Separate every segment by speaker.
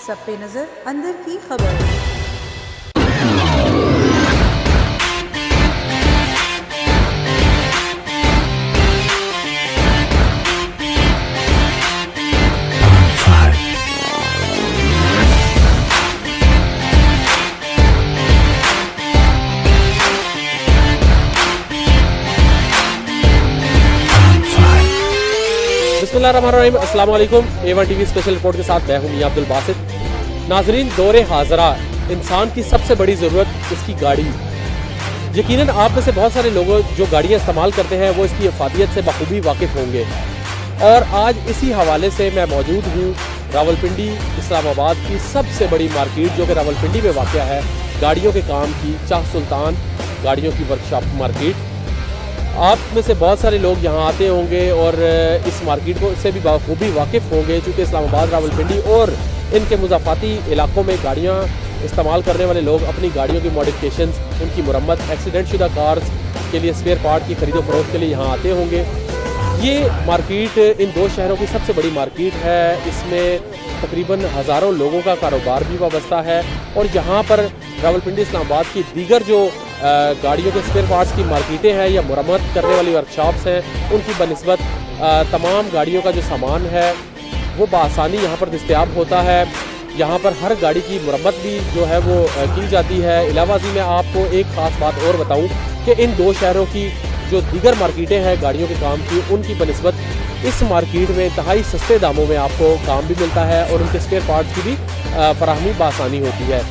Speaker 1: सब पे नजर अंदर की खबर।
Speaker 2: बिस्मिल्लाहिर्रहमानिर्रहीम, अस्सलाम वालेकुम। A1 TV स्पेशल रिपोर्ट के साथ मैं हूं मियां अब्दुल बासित। नाजरीन, दौरे हाज़रा इंसान की सबसे बड़ी ज़रूरत इसकी गाड़ी। यकीनन आप में से बहुत सारे लोग जो गाड़ियां इस्तेमाल करते हैं वो इसकी अफादियत से बखूबी वाकिफ़ होंगे। और आज इसी हवाले से मैं मौजूद हूँ रावलपिंडी इस्लामाबाद की सबसे बड़ी मार्केट जो कि रावलपिंडी में वाक़या है, गाड़ियों के काम की शाह सुल्तान गाड़ियों की वर्कशॉप मार्केट। आप में से बहुत सारे लोग यहाँ आते होंगे और इस मार्केट को से भी बखूबी वाकिफ़ होंगे, चूँकि इस्लामाबाद, रावलपिंडी और इनके मुज़ाफ़ाती इलाकों में गाड़ियाँ इस्तेमाल करने वाले लोग अपनी गाड़ियों की मॉडिफिकेशंस, उनकी मुरम्मत, एक्सीडेंट शुदा कार्स के लिए स्पेयर पार्ट की खरीदो फरोख्त के लिए यहाँ आते होंगे। ये मार्केट इन दो शहरों की सबसे बड़ी मार्केट है। इसमें तकरीबन हज़ारों लोगों का कारोबार भी वाबस्ता है और यहाँ पर रावलपिंडी इस्लामाबाद की दीगर जो गाड़ियों के स्पेयर पार्ट्स की मार्केटें हैं या मुरम्मत करने वाली वर्कशॉप्स हैं, उनकी बनिस्बत तमाम गाड़ियों का जो सामान है वो बआसानी यहाँ पर दस्तयाब होता है। यहाँ पर हर गाड़ी की मुरम्मत भी जो है वो की जाती है। इलावाजी मैं आपको एक ख़ास बात और बताऊँ कि इन दो शहरों की जो दीगर मार्केटें हैं गाड़ियों के काम की, उनकी बनिस्बत इस मार्केट में इंतहाई सस्ते दामों में आपको काम भी मिलता है और उनके स्पेयर पार्ट्स की भी फराहमी बआसानी होती है।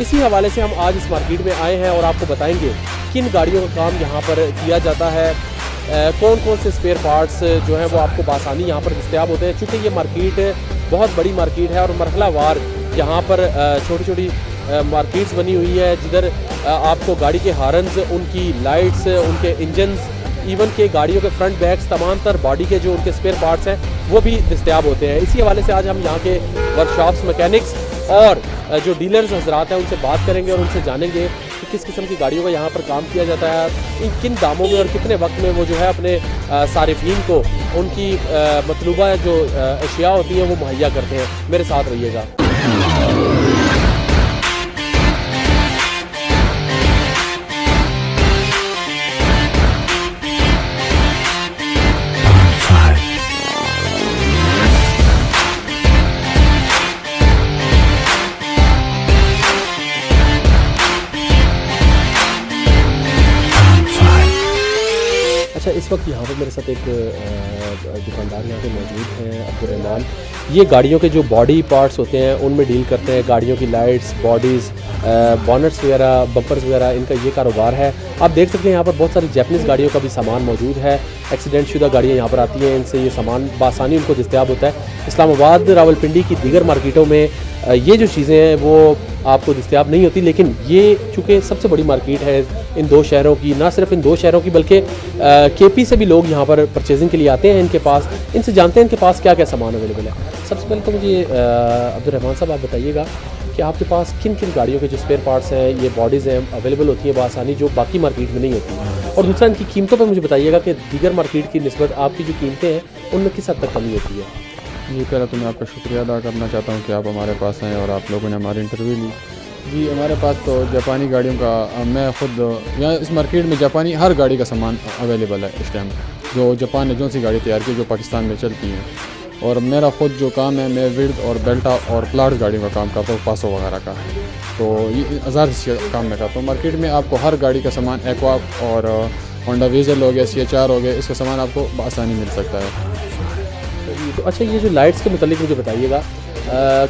Speaker 2: इसी हवाले से हम आज इस मार्केट में आए हैं और आपको बताएंगे किन गाड़ियों का काम यहाँ पर किया जाता है, कौन कौन से स्पेयर पार्ट्स जो हैं वो आपको बआसानी यहाँ पर दस्तयाब होते हैं। चूँकि ये मार्केट बहुत बड़ी मार्केट है और मरहलावार यहाँ पर छोटी छोटी मार्केट्स बनी हुई है, जिधर आपको गाड़ी के हारन्स, उनकी लाइट्स, उनके इंजन्स, इवन के गाड़ियों के फ्रंट बैक्स, तमाम तर बॉडी के जो उनके स्पेयर पार्ट्स हैं वो भी दस्तयाब होते हैं। इसी हवाले से आज हम यहाँ के वर्कशॉप्स, मैकेनिक्स और जो डीलर्स हजरात हैं उनसे बात करेंगे और उनसे जानेंगे कि किस किस्म की गाड़ियों का यहाँ पर काम किया जाता है, इन किन दामों में और कितने वक्त में वो जो है अपने सारिफीन को उनकी मतलूबा जो अशिया होती हैं वो मुहैया करते हैं। मेरे साथ रहिएगा। अच्छा, इस वक्त यहाँ पर मेरे साथ एक दुकानदार यहाँ पे मौजूद हैं, अब्दुर्रहमान। ये गाड़ियों के जो बॉडी पार्ट्स होते हैं उनमें डील करते हैं, गाड़ियों की लाइट्स, बॉडीज़, बॉनेट्स वगैरह, बम्पर्स वगैरह, इनका ये कारोबार है। आप देख सकते हैं यहाँ पर बहुत सारी जैपनीज़ गाड़ियों का भी सामान मौजूद है। एक्सीडेंट शुदा गाड़ियाँ यहाँ पर आती हैं, इनसे ये सामान बआसानी उनको दस्तयाब होता है। इस्लामाबाद, रावलपिंडी की दीगर मार्केटों में ये जो चीज़ें हैं वो आपको दस्तयाब नहीं होती, लेकिन ये चूँकि सबसे बड़ी मार्केट है इन दो शहरों की, ना सिर्फ इन दो शहरों की बल्कि KP से भी लोग यहाँ पर परचेजिंग के लिए आते हैं इनके पास। इनसे जानते हैं इनके पास क्या क्या सामान अवेलेबल है। सबसे पहले तो मुझे अब्दुर्रहमान साहब आप बताइएगा कि आपके पास किन किन गाड़ियों के जो स्पेयर पार्ट्स हैं, ये बॉडीज़ हैं, अवेलेबल होती हैं बआसानी, जो बाकी मार्केट में नहीं होती। और दूसरा, इनकी कीमतों पर मुझे बताइएगा कि दीगर मार्केट की निस्बत आपकी जो कीमतें हैं उनमें किस हद तक कमी होती है।
Speaker 3: जी, पहले तो मैं आपका शुक्रिया अदा करना चाहता हूँ कि आप हमारे पास हैं और आप लोगों ने हमारी इंटरव्यू ली। जी, हमारे पास तो जापानी गाड़ियों का, मैं ख़ुद यहाँ इस मार्केट में जापानी हर गाड़ी का सामान अवेलेबल है इस टाइम। जो जापान ने जो सी गाड़ी तैयार की जो पाकिस्तान में चलती हैं, और मेरा ख़ुद जो काम है, मैं विर्द और बेल्टा और प्लाट्स गाड़ियों का काम करता हूँ, पासो वगैरह का। तो ये हज़ार से काम मैं करता हूँ। मार्केट में आपको हर गाड़ी का सामान, एक्वा और होंडा वीज़ल हो गया, CHR हो गया, इसका सामान आपको आसानी मिल सकता है।
Speaker 2: तो अच्छा, ये जो लाइट्स के मुतालिक मुझे बताइएगा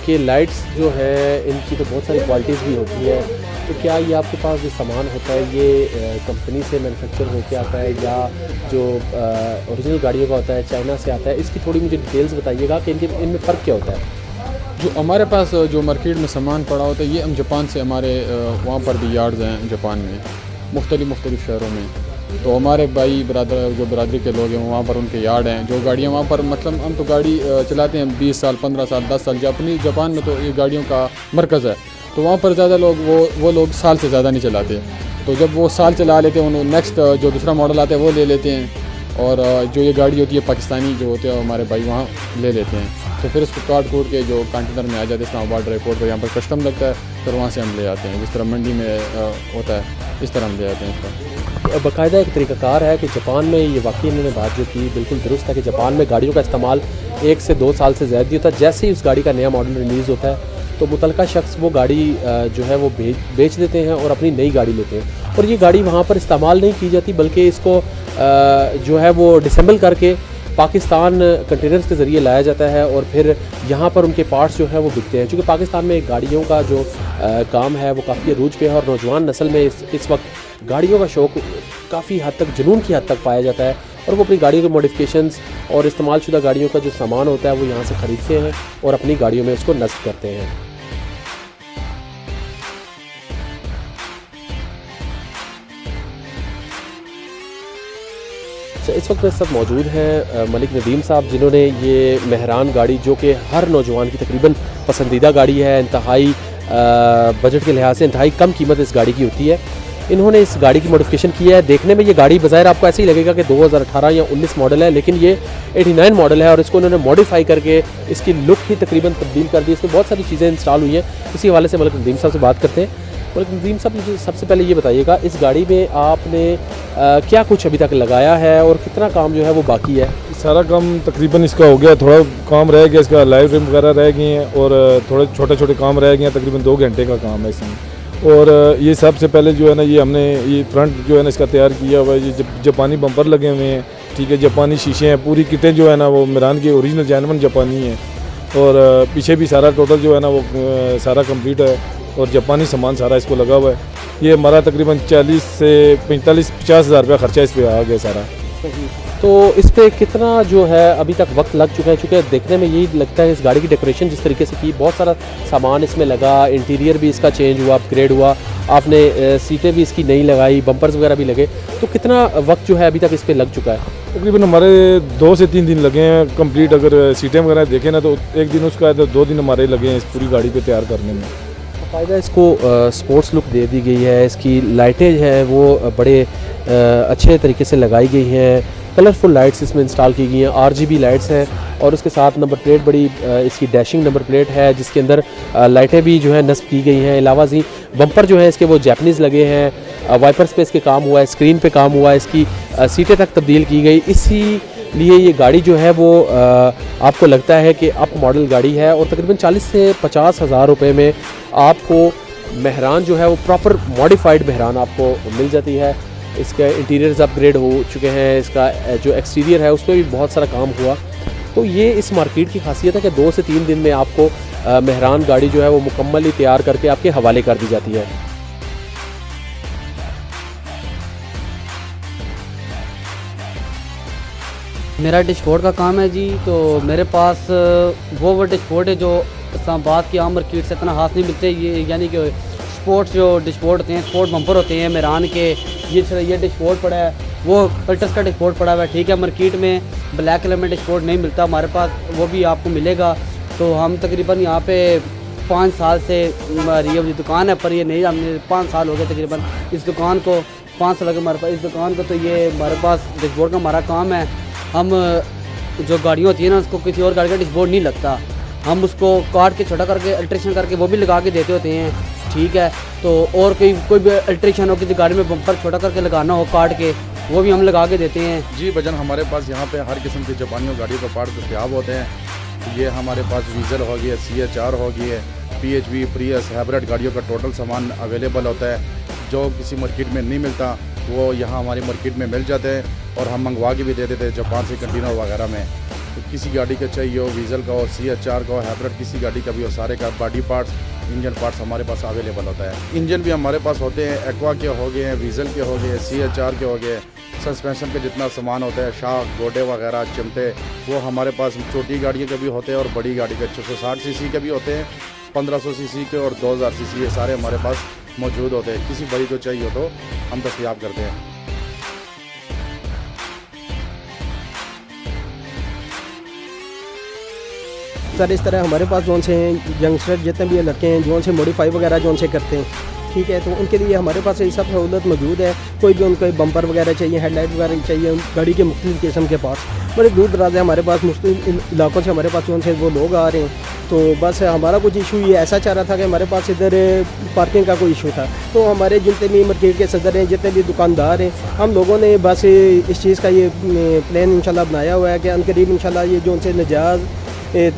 Speaker 2: कि लाइट्स जो है इनकी तो बहुत सारी क्वालिटीज़ भी होती है, तो क्या ये आपके पास जो सामान होता है ये कंपनी से मैन्युफैक्चर होकर आता है या जो ओरिजिनल गाड़ियों का होता है चाइना से आता है? इसकी थोड़ी मुझे डिटेल्स बताइएगा कि इनमें फ़र्क क्या होता है।
Speaker 3: जो हमारे पास जो मार्केट में सामान पड़ा होता है ये हम जापान से, हमारे वहाँ पर भी यार्ड्स हैं जापान में, मुख्तलिफ़ शहरों में। तो हमारे भाई बरादर जो बरादरी के लोग हैं वहाँ पर उनके यार्ड हैं, जो गाड़ियाँ वहाँ पर, मतलब हम तो गाड़ी चलाते हैं 20 साल, 15 साल, 10 साल। जापान में तो ये गाड़ियों का मरकज़ है, तो वहाँ पर ज़्यादा लोग वो लोग साल से ज़्यादा नहीं चलाते। तो जब वो साल चला लेते हैं, उन्होंने नेक्स्ट जो दूसरा मॉडल आता है वो ले लेते हैं और जो ये गाड़ी होती है पाकिस्तानी जो होते हैं हमारे भाई वहाँ ले लेते हैं, तो फिर उसको काट कूट के जो कंटेनर में आ जाते हैं इस्लामाबाद एयरपोर्ट पर, यहाँ पर कस्टम लगता है, फिर वहाँ से हम ले आते हैं। जिस तरह मंडी में होता है इस तरह हम ले आते हैं इसका।
Speaker 2: बाकायदा एक तरीक़ाकार है कि जापान में ये वाकई इन्होंने बात जो की बिल्कुल दुरुस्त है कि जापान में गाड़ियों का इस्तेमाल 1 से 2 साल से ज़्यादा नहीं होता। जैसे ही उस गाड़ी का नया मॉडल रिलीज़ होता है तो मुतलका शख्स वो गाड़ी जो है वो बेच देते हैं और अपनी नई गाड़ी लेते हैं, और ये गाड़ी वहाँ पर इस्तेमाल नहीं की जाती बल्कि इसको जो है वो डिसेंबल करके पाकिस्तान कंटेनर्स के ज़रिए लाया जाता है और फिर यहाँ पर उनके पार्ट्स जो है वो बिकते हैं। चूँकि पाकिस्तान में गाड़ियों का जो काम है वो काफ़ी अरूज पे है और नौजवान नस्ल में इस वक्त गाड़ियों का शौक़ काफ़ी हद तक जुनून की हद तक पाया जाता है, और वो अपनी गाड़ियों के मॉडिफिकेशंस और इस्तेमाल शुदा गाड़ियों का जो सामान होता है वो यहाँ से ख़रीदते हैं और अपनी गाड़ियों में उसको नस्ब करते हैं। इस वक्त मेरे साथ मौजूद हैं मलिक नदीम साहब, जिन्होंने ये मेहरान गाड़ी जो कि हर नौजवान की तकरीबन पसंदीदा गाड़ी है, इंतहाई बजट के लिहाज से इंतहाई कम कीमत इस गाड़ी की होती है, इन्होंने इस गाड़ी की मॉडिफिकेशन की है। देखने में ये गाड़ी बज़ाहिर आपको ऐसे ही लगेगा कि 2018 या 19 मॉडल है, लेकिन ये 89 मॉडल है और इसको उन्होंने मॉडिफाई करके इसकी लुक ही तकरीबन तब्दील कर दी। इसमें बहुत सारी चीज़ें इंस्टॉल हुई हैं। इसी हवाले से मलिक नदीम साहब से बात करते हैं। मलिक नदीम साहब, मुझे सबसे पहले ये बताइएगा, इस गाड़ी में आपने क्या कुछ अभी तक लगाया है और कितना काम जो है वो बाकी है?
Speaker 4: सारा काम तकरीबन इसका हो गया, थोड़ा काम रह गया, इसका लाइव रिम वगैरह रह गई हैं और थोड़े छोटे छोटे काम रह गए हैं। तकरीबन 2 घंटे का काम है इसमें। और ये सबसे पहले जो है ना, ये हमने ये फ्रंट जो है ना इसका तैयार किया हुआ है। ये जापानी बम्पर लगे हुए हैं, ठीक है, जापानी शीशे हैं, पूरी किटें जो है ना वो मेहरान की ओरिजिनल जैनवन जापानी है, और पीछे भी सारा टोटल जो है ना वो सारा कंप्लीट है और जापानी सामान सारा इसको लगा हुआ है। ये हमारा तकरीबन 40 से 45-50 हज़ार रुपया खर्चा इस पर आ गया सारा।
Speaker 2: तो इस पर कितना जो है अभी तक वक्त लग चुका है? चूँकि देखने में यही लगता है इस गाड़ी की डेकोरेशन जिस तरीके से की, बहुत सारा सामान इसमें लगा, इंटीरियर भी इसका चेंज हुआ, अपग्रेड हुआ, आपने सीटें भी इसकी नई लगाई, बम्पर्स वगैरह भी लगे, तो कितना वक्त जो है अभी तक इस पर लग चुका है?
Speaker 4: तकरीबन हमारे 2 से 3 दिन लगे हैं कंप्लीट। अगर सीटें वगैरह देखें ना तो 1 दिन उसका है, तो 2 दिन हमारे लगे हैं इस पूरी गाड़ी पे तैयार करने में।
Speaker 2: बाकायदा इसको स्पोर्ट्स लुक दे दी गई है, इसकी लाइटें हैं वो बड़े अच्छे तरीके से लगाई गई हैं, कलरफुल लाइट्स इसमें इंस्टॉल की गई हैं, RGB लाइट्स हैं, और उसके साथ नंबर प्लेट बड़ी इसकी डैशिंग नंबर प्लेट है जिसके अंदर लाइटें भी जो है नस्ब की गई हैं। अलावा जी बम्पर जो है इसके वो जैपनीज़ लगे हैं, वाइपर स्पेस के काम हुआ है, स्क्रीन पे काम हुआ है, इसकी सीटें तक तब्दील की गई। इसी लिए ये गाड़ी जो है वो आपको लगता है कि अप मॉडल गाड़ी है, और तकरीबन 40 से 50 हज़ार रुपये में आपको मेहरान जो है वो प्रॉपर मॉडिफाइड मेहरान आपको मिल जाती है। इसके इंटीरियर्स अपग्रेड हो चुके हैं, इसका जो एक्सटीरियर है उस पर भी बहुत सारा काम हुआ। तो ये इस मार्केट की खासियत है कि 2 से 3 दिन में आपको मेहरान गाड़ी जो है वो मुकम्मल तैयार करके आपके हवाले कर दी जाती है।
Speaker 5: मेरा डैशबोर्ड का काम है जी। तो मेरे पास वो डैशबोर्ड है जो इस्लामाबाद की आम मार्केट से इतना हाथ नहीं मिलते। ये यानी कि स्पोर्ट्स जो डैशबोर्ड होते हैं, स्पोर्ट बम्पर होते हैं मेहरान के, ये डैशबोर्ड पड़ा है, वो अल्टस का डैशबोर्ड पड़ा हुआ है, ठीक है। मार्केट में ब्लैक कलर में डैशबोर्ड नहीं मिलता, हमारे पास वो भी आपको मिलेगा। तो हम तकरीबन यहाँ पे 5 साल से हमारी ये दुकान है, पर ये नहीं, हमने 5 साल हो गए तकरीबन इस दुकान को, 5 साल हो गए हमारे पास इस दुकान को। तो ये हमारे पास डैशबोर्ड का हमारा काम है। हम जो गाड़ियाँ होती है ना, उसको किसी और गाड़ी का डैशबोर्ड नहीं लगता, हम उसको काट के छोटा करके अल्ट्रेशन करके वो भी लगा के देते होते हैं, ठीक है। तो और कोई भी अल्ट्रेशन हो, किसी गाड़ी में बम्पर छोटा करके लगाना हो काट के, वो भी हम लगा के देते हैं
Speaker 6: जी। भजन हमारे पास यहाँ पे हर किस्म के जापानियों गाड़ियों का पार्ट दस्तियाब होते हैं। ये हमारे पास वीज़ल हो गया, CHR हो गई है, PHV, प्रियस, हाइब्रिड गाड़ियों का टोटल सामान अवेलेबल होता है, जो किसी मार्केट में नहीं मिलता वो यहाँ हमारी मार्केट में मिल जाते हैं, और हम मंगवा के भी दे देते हैं जापान से कंटेनर वगैरह में। तो किसी गाड़ी का चाहिए हो, वीज़ल का हो, CHR का हो, हाइब्रिड किसी गाड़ी का भी हो, सारे का बॉडी पार्ट्स, इंजन पार्ट्स हमारे पास अवेलेबल होता है। इंजन भी हमारे पास होते हैं, एक्वा के हो गए हैं, वीज़ल के हो गए, CHR के हो गए, सस्पेंशन के जितना सामान होता है, शाख गोडे वगैरह चिमटे, वो हमारे पास छोटी गाड़ियों के भी होते हैं और बड़ी गाड़ी के 660 सीसी के भी होते हैं, 1500 सीसी के और 2000 सीसी, ये सारे हमारे पास मौजूद होते हैं। किसी बड़ी को चाहिए हो तो हम दस्तयाब करते हैं।
Speaker 7: सर इस तरह हमारे पास जोन से हैं यंगस्टर जितने भी लड़के हैं जोन से मॉडिफाई वगैरह जोन से करते हैं, ठीक है, तो उनके लिए हमारे पास ये सब सहूलत मौजूद है। कोई भी उनको बम्पर वगैरह चाहिए, हेडलाइट वगैरह चाहिए, गाड़ी के मुख्तलिफ किस्म के पास बड़े दूर दराज है हमारे पास, मुख्तलिफ इलाकों से हमारे पास जो है वो लोग आ रहे हैं। तो बस हमारा कुछ इशू ये ऐसा चाह रहा था कि हमारे पास इधर पार्किंग का कोई इशू था, तो हमारे जितने भी मार्केट के सदर हैं, जितने भी दुकानदार हैं, हम लोगों ने बस इस चीज़ का ये प्लान इंशाल्लाह बनाया हुआ है कि अनकरीब इंशाल्लाह ये जो उनसे नजायज़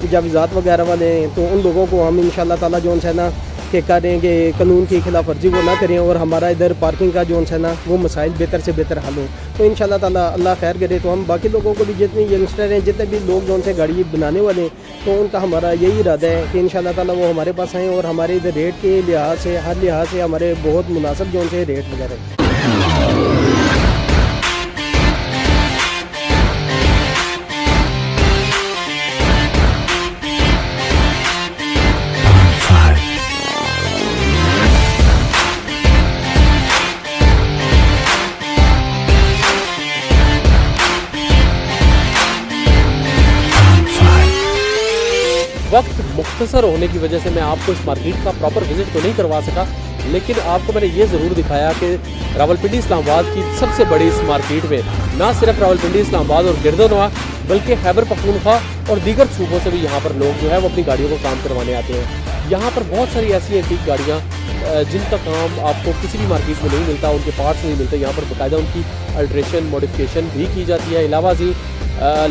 Speaker 7: तजावीज़ात वगैरह वाले हैं तो उन लोगों को हम इंशाल्लाह ताला जो है ना कि करें कि कानून की खिलाफ वर्जी वो ना करें और हमारा इधर पार्किंग का जो है ना वो मसाइल बेहतर से बेहतर हल हो। तो इंशाल्लाह ताला अल्लाह खैर करे। तो हम बाकी लोगों को भी, जितने यंगस्टर हैं, जितने भी लोग जो उनसे गाड़ी बनाने वाले हैं, तो उनका हमारा यही इरादा है कि इंशाल्लाह ताला वो हमारे पास आएँ और हमारे इधर रेट के लिहाज से, हर लिहाज से हमारे बहुत मुनासिब जो उनसे रेट वगैरह।
Speaker 2: वक्त मुख्तसर होने की वजह से मैं आपको इस मार्केट का प्रॉपर विजिट तो नहीं करवा सका, लेकिन आपको मैंने ये ज़रूर दिखाया कि रावलपिंडी इस्लामाबाद की सबसे बड़ी इस मार्केट में ना सिर्फ रावलपिंडी इस्लामाबाद और गिरदोनवा बल्कि खैबर पख्तूनख्वा और दीगर सूबों से भी यहाँ पर लोग जो है वो अपनी गाड़ियों को काम करवाने आते हैं। यहाँ पर बहुत सारी ऐसी एंटीक गाड़ियाँ जिनका काम आपको किसी भी मार्केट में नहीं मिलता, उनके पार्ट्स नहीं मिलते। यहाँ पर बाकायदा उनकी अल्ट्रेशन मॉडिफिकेशन भी की जाती है। अलावा जी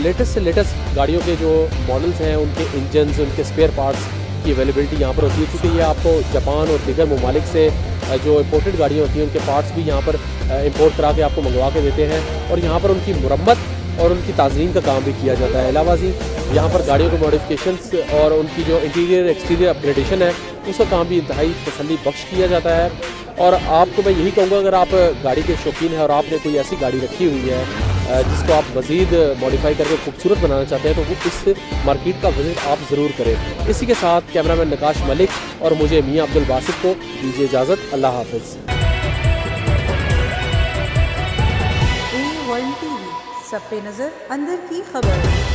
Speaker 2: लेटेस्ट से लेटेस्ट गाड़ियों के जो मॉडल्स हैं उनके इंजन्स, उनके स्पेयर पार्ट्स की अवेलेबिलिटी यहाँ पर होती है, क्योंकि ये आपको जापान और दीगर ममालिक से जो इम्पोर्टेड गाड़ियाँ होती हैं उनके पार्ट्स भी यहाँ पर इम्पोर्ट करा के आपको मंगवा के देते हैं और यहाँ पर उनकी मुरम्मत और उनकी ताज़ीन का काम भी किया जाता है। अलावा जी यहाँ पर गाड़ियों के मॉडिफिकेशंस और उनकी जो इंटीरियर एक्सटीरियर अपग्रेडेशन है उसका काम भी इंतहाई तसल्ली बख्श किया जाता है। और आपको मैं यही कहूँगा, अगर आप गाड़ी के शौकीन हैं और आपने कोई ऐसी गाड़ी रखी हुई है जिसको आप मज़ीद मॉडिफाई करके खूबसूरत बनाना चाहते हैं, तो वो इस मार्केट का विजिट आप ज़रूर करें। इसी के साथ कैमरामैन नकाश मलिक और मुझे मियाँ अब्दुल बासित को दीजिए इजाज़त। अल्लाह हाफ़िज़।
Speaker 1: A1 TV, सब पे नज़र, अंदर की खबर।